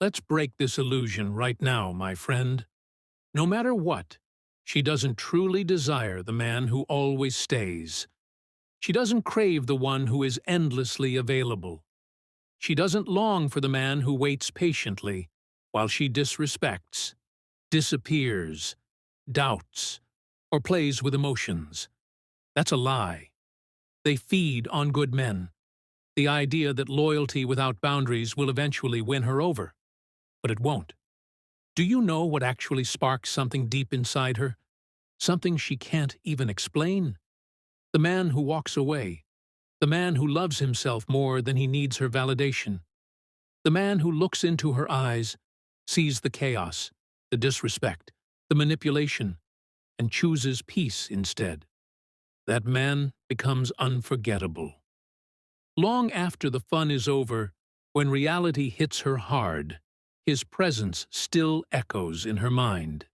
Let's break this illusion right now, my friend. No matter what, she doesn't truly desire the man who always stays. She doesn't crave the one who is endlessly available. She doesn't long for the man who waits patiently while she disrespects, disappears, doubts, or plays with emotions. That's a lie. They feed on good men, the idea that loyalty without boundaries will eventually win her over. But it won't. Do you know what actually sparks something deep inside her? Something she can't even explain? The man who walks away. The man who loves himself more than he needs her validation. The man who looks into her eyes, sees the chaos, the disrespect, the manipulation, and chooses peace instead. That man becomes unforgettable. Long after the fun is over, when reality hits her hard, his presence still echoes in her mind.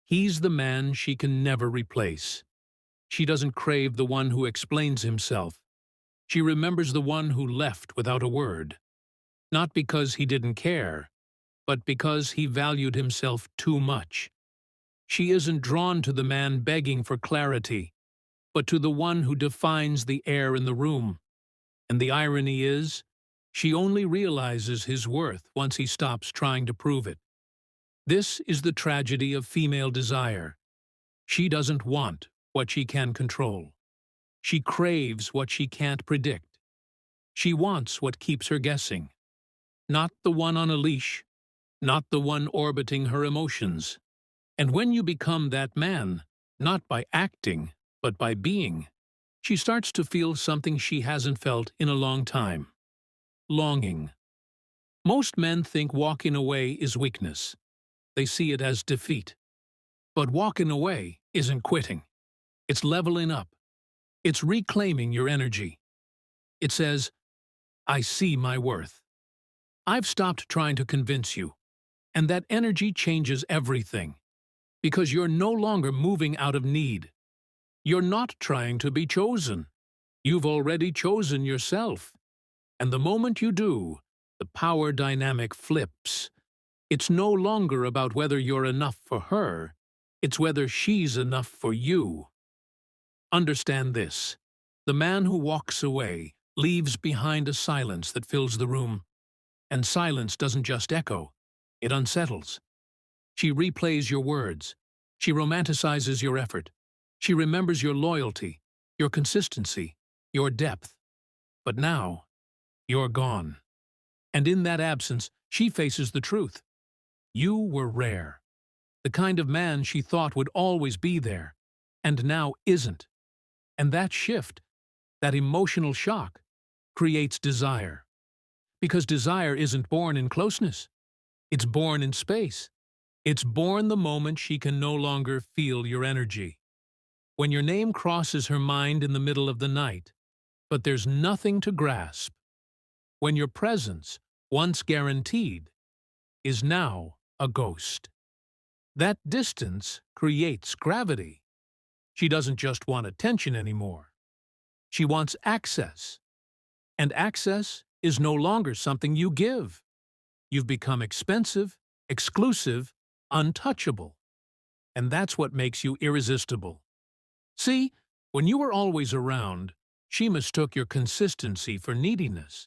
He's the man she can never replace. She doesn't crave the one who explains himself. She remembers the one who left without a word. Not because he didn't care, but because he valued himself too much. She isn't drawn to the man begging for clarity, but to the one who defines the air in the room. And the irony is, she only realizes his worth once he stops trying to prove it. This is the tragedy of female desire. She doesn't want what she can control. She craves what she can't predict. She wants what keeps her guessing. Not the one on a leash, not the one orbiting her emotions. And when you become that man, not by acting, but by being, she starts to feel something she hasn't felt in a long time. Longing. Most men think walking away is weakness. They see it as defeat. But walking away isn't quitting. It's leveling up. It's reclaiming your energy. It says, I see my worth. I've stopped trying to convince you. And that energy changes everything. Because you're no longer moving out of need. You're not trying to be chosen. You've already chosen yourself. And the moment you do, the power dynamic flips. It's no longer about whether you're enough for her. It's whether she's enough for you. Understand this. The man who walks away leaves behind a silence that fills the room. And silence doesn't just echo. It unsettles. She replays your words. She romanticizes your effort. She remembers your loyalty, your consistency, your depth. But now, you're gone. And in that absence, she faces the truth. You were rare. The kind of man she thought would always be there, and now isn't. And that shift, that emotional shock, creates desire. Because desire isn't born in closeness. It's born in space. It's born the moment she can no longer feel your energy. When your name crosses her mind in the middle of the night, but there's nothing to grasp. When your presence, once guaranteed, is now a ghost. That distance creates gravity. She doesn't just want attention anymore. She wants access. And access is no longer something you give. You've become expensive, exclusive, untouchable. And that's what makes you irresistible. See, when you were always around, she mistook your consistency for neediness.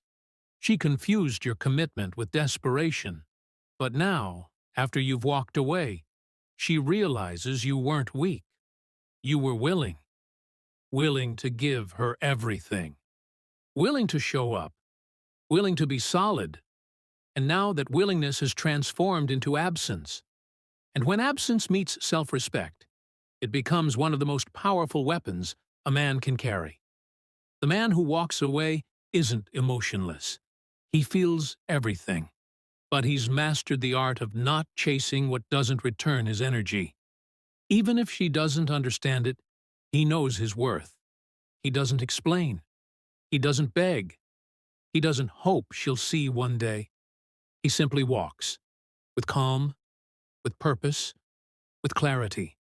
She confused your commitment with desperation. But now, after you've walked away, she realizes you weren't weak. You were willing. Willing to give her everything. Willing to show up. Willing to be solid. And now that willingness has transformed into absence. And when absence meets self-respect, it becomes one of the most powerful weapons a man can carry. The man who walks away isn't emotionless. He feels everything. But he's mastered the art of not chasing what doesn't return his energy. Even if she doesn't understand it, he knows his worth. He doesn't explain. He doesn't beg. He doesn't hope she'll see one day. He simply walks, with calm, with purpose, with clarity.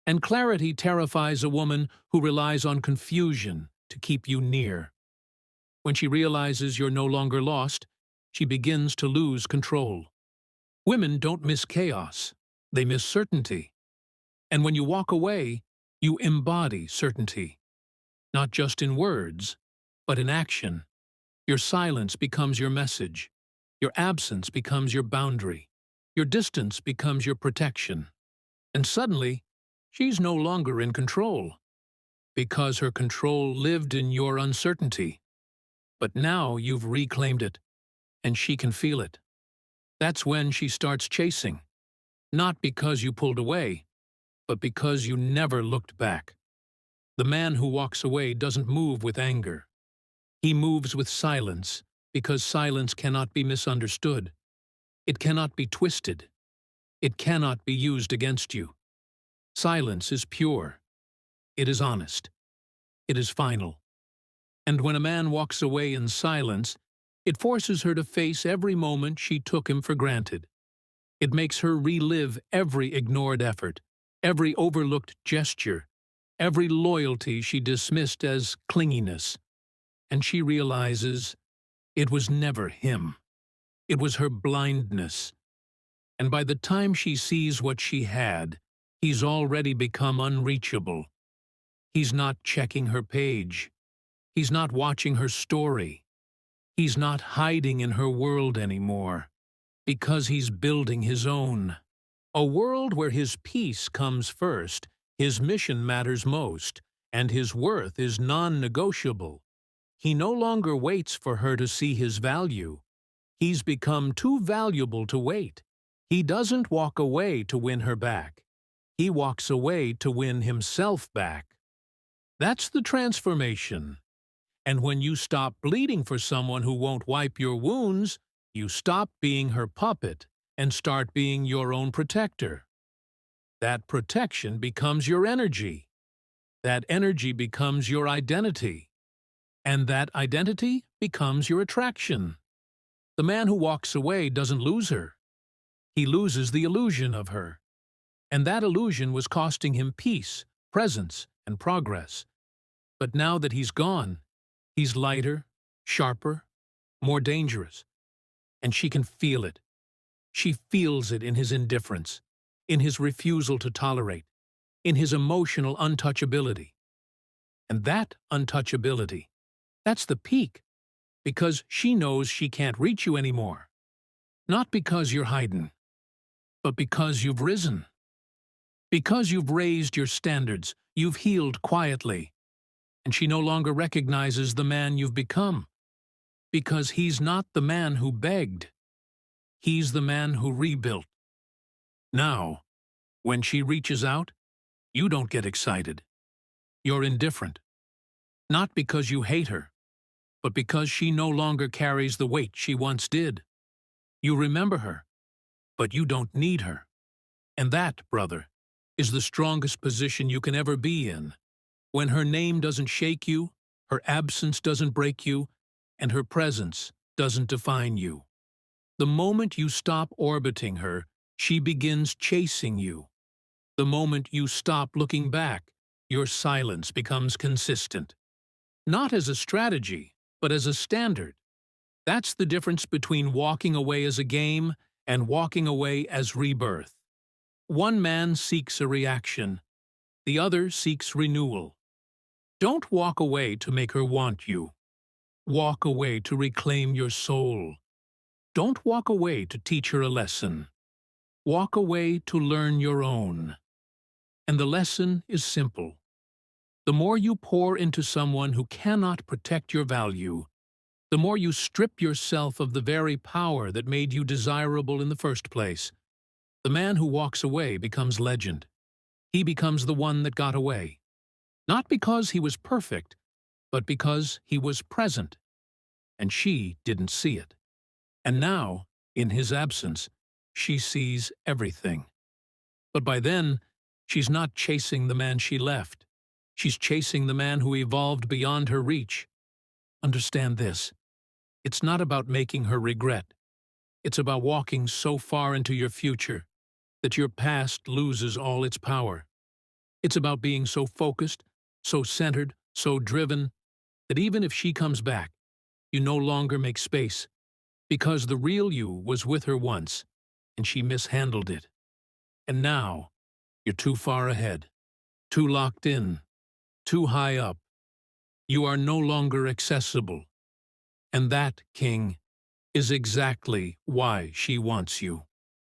And clarity terrifies a woman who relies on confusion to keep you near. When she realizes you're no longer lost, she begins to lose control. Women don't miss chaos, they miss certainty. And when you walk away, you embody certainty, not just in words, but in action. Your silence becomes your message. Your absence becomes your boundary. Your distance becomes your protection. And suddenly, she's no longer in control, because her control lived in your uncertainty. But now you've reclaimed it, and she can feel it. That's when she starts chasing, not because you pulled away, but because you never looked back. The man who walks away doesn't move with anger. He moves with silence, because silence cannot be misunderstood. It cannot be twisted. It cannot be used against you. Silence is pure. It is honest. It is final. And when a man walks away in silence, it forces her to face every moment she took him for granted. It makes her relive every ignored effort, every overlooked gesture, every loyalty she dismissed as clinginess. And she realizes it was never him. It was her blindness. And by the time she sees what she had, he's already become unreachable. He's not checking her page. He's not watching her story. He's not hiding in her world anymore, because he's building his own. A world where his peace comes first, his mission matters most, and his worth is non-negotiable. He no longer waits for her to see his value. He's become too valuable to wait. He doesn't walk away to win her back. He walks away to win himself back. That's the transformation. And when you stop bleeding for someone who won't wipe your wounds, you stop being her puppet and start being your own protector. That protection becomes your energy. That energy becomes your identity. And that identity becomes your attraction. The man who walks away doesn't lose her. He loses the illusion of her. And that illusion was costing him peace, presence, and progress. But now that he's gone, he's lighter, sharper, more dangerous. And she can feel it. She feels it in his indifference, in his refusal to tolerate, in his emotional untouchability. And that untouchability, that's the peak, because she knows she can't reach you anymore. Not because you're hiding, but because you've risen. Because you've raised your standards, you've healed quietly, and she no longer recognizes the man you've become. Because he's not the man who begged. He's the man who rebuilt. Now, when she reaches out, you don't get excited. You're indifferent. Not because you hate her, but because she no longer carries the weight she once did. You remember her, but you don't need her. And that, brother, is the strongest position you can ever be in. When her name doesn't shake you, her absence doesn't break you, and her presence doesn't define you. The moment you stop orbiting her, she begins chasing you. The moment you stop looking back, your silence becomes consistent. Not as a strategy, but as a standard. That's the difference between walking away as a game and walking away as rebirth. One man seeks a reaction. The other seeks renewal. Don't walk away to make her want you. Walk away to reclaim your soul. Don't walk away to teach her a lesson. Walk away to learn your own. And the lesson is simple. The more you pour into someone who cannot protect your value, the more you strip yourself of the very power that made you desirable in the first place. The man who walks away becomes legend. He becomes the one that got away. Not because he was perfect, but because he was present. And she didn't see it. And now, in his absence, she sees everything. But by then, she's not chasing the man she left. She's chasing the man who evolved beyond her reach. Understand this. It's not about making her regret. It's about walking so far into your future that your past loses all its power. It's about being so focused, so centered, so driven, that even if she comes back, you no longer make space. Because the real you was with her once, and she mishandled it. And now, you're too far ahead, too locked in, too high up. You are no longer accessible. And that, King, is exactly why she wants you.